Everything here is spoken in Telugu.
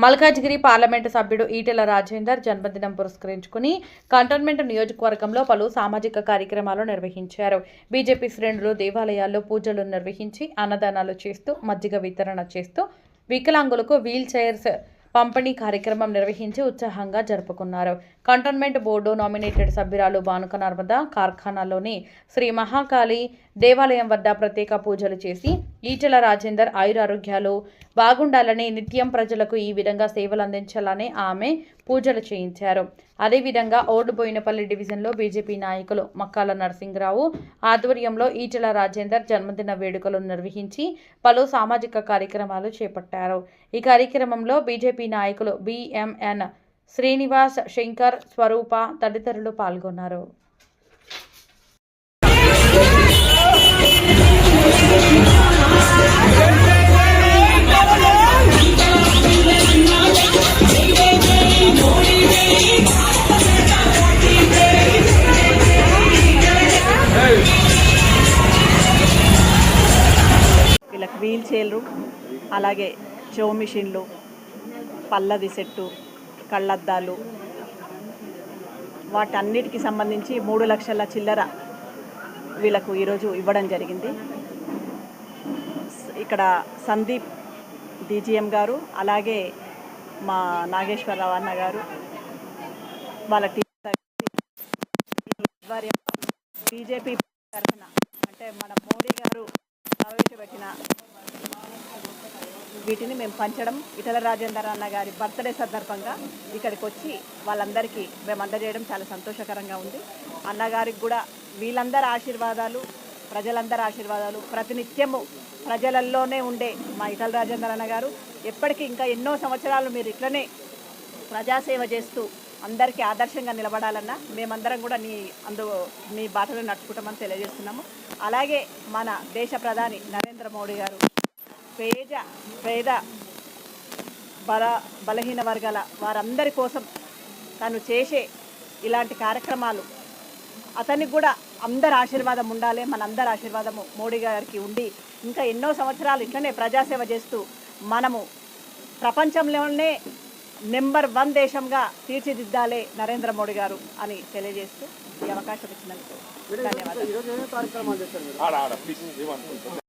మల్కాజ్గిరి పార్లమెంటు సభ్యుడు ఈటెల రాజేందర్ జన్మదినం పురస్కరించుకుని కంటోన్మెంట్ నియోజకవర్గంలో పలు సామాజిక కార్యక్రమాలు నిర్వహించారు. బీజేపీ శ్రేణులు దేవాలయాల్లో పూజలు నిర్వహించి అన్నదానాలు చేస్తూ మజ్జిగ వితరణ చేస్తూ వికలాంగులకు వీల్ చైర్స్ పంపిణీ కార్యక్రమం నిర్వహించి ఉత్సాహంగా జరుపుకున్నారు. కంటోన్మెంట్ బోర్డు నామినేటెడ్ సభ్యురాలు బానుక నర్మద కార్ఖానాలోని శ్రీ మహాకాళి దేవాలయం వద్ద ప్రత్యేక పూజలు చేసి ఈటెల రాజేందర్ ఆయురారోగ్యాలు బాగుండాలని, నిత్యం ప్రజలకు ఈ విధంగా సేవలు అందించాలని ఆమె పూజలు చేయించారు. అదేవిధంగా ఓల్డ్ బోయినపల్లి డివిజన్లో బీజేపీ నాయకులు మక్కాల నరసింగరావు ఆధ్వర్యంలో ఈటెల రాజేందర్ జన్మదిన వేడుకలు నిర్వహించి పలు సామాజిక కార్యక్రమాలు చేపట్టారు. ఈ కార్యక్రమంలో బీజేపీ నాయకులు బిఎంఎన్ శ్రీనివాస్, శంకర్, స్వరూప తదితరులు పాల్గొన్నారు. వీళ్ళకి వీల్ చైర్లు, అలాగే షో మిషన్లు, పల్లది సెట్టు, కళ్ళద్దాలు, వాటన్నిటికి సంబంధించి 3 లక్షల చిల్లర వీళ్ళకు ఈరోజు ఇవ్వడం జరిగింది. ఇక్కడ సందీప్ డీజీఎం గారు, అలాగే మా నాగేశ్వరరావు అన్న గారు, వాళ్ళ టీం బీజేపీ తరఫున, అంటే మన మోడీ గారు ప్రవేశపెట్టిన వీటిని మేము పంచడం, ఈటెల రాజేందర్ అన్న గారి బర్త్డే సందర్భంగా ఇక్కడికి వచ్చి వాళ్ళందరికీ మేము అందజేయడం చాలా సంతోషకరంగా ఉంది. అన్నగారికి కూడా వీళ్ళందరి ఆశీర్వాదాలు, ప్రజలందరి ఆశీర్వాదాలు, ప్రతినిత్యము ప్రజలల్లోనే ఉండే మా ఈటెల రాజేందర్ అన్న గారు ఎప్పటికీ ఇంకా ఎన్నో సంవత్సరాలు మీరు ఇట్లనే ప్రజాసేవ చేస్తూ అందరికీ ఆదర్శంగా నిలబడాలన్నా మేమందరం కూడా మీ బాటలో నడుచుకుంటామని తెలియజేస్తున్నాము. అలాగే మన దేశ ప్రధాని నరేంద్ర మోడీ గారు పేద బలహీన వర్గాల వారందరి కోసం తను చేసే ఇలాంటి కార్యక్రమాలు, అతనికి కూడా అందరి ఆశీర్వాదం ఉండాలి. మనందరి ఆశీర్వాదము మోడీ గారికి ఉండి ఇంకా ఎన్నో సంవత్సరాలు ఇట్లనే ప్రజాసేవ చేస్తూ మనము ప్రపంచంలోనే నెంబర్ 1 దేశంగా తీర్చిదిద్దాలే నరేంద్ర మోడీ గారు అని తెలియజేస్తూ ఈ అవకాశం ఇచ్చినందుకు ధన్యవాదాలు.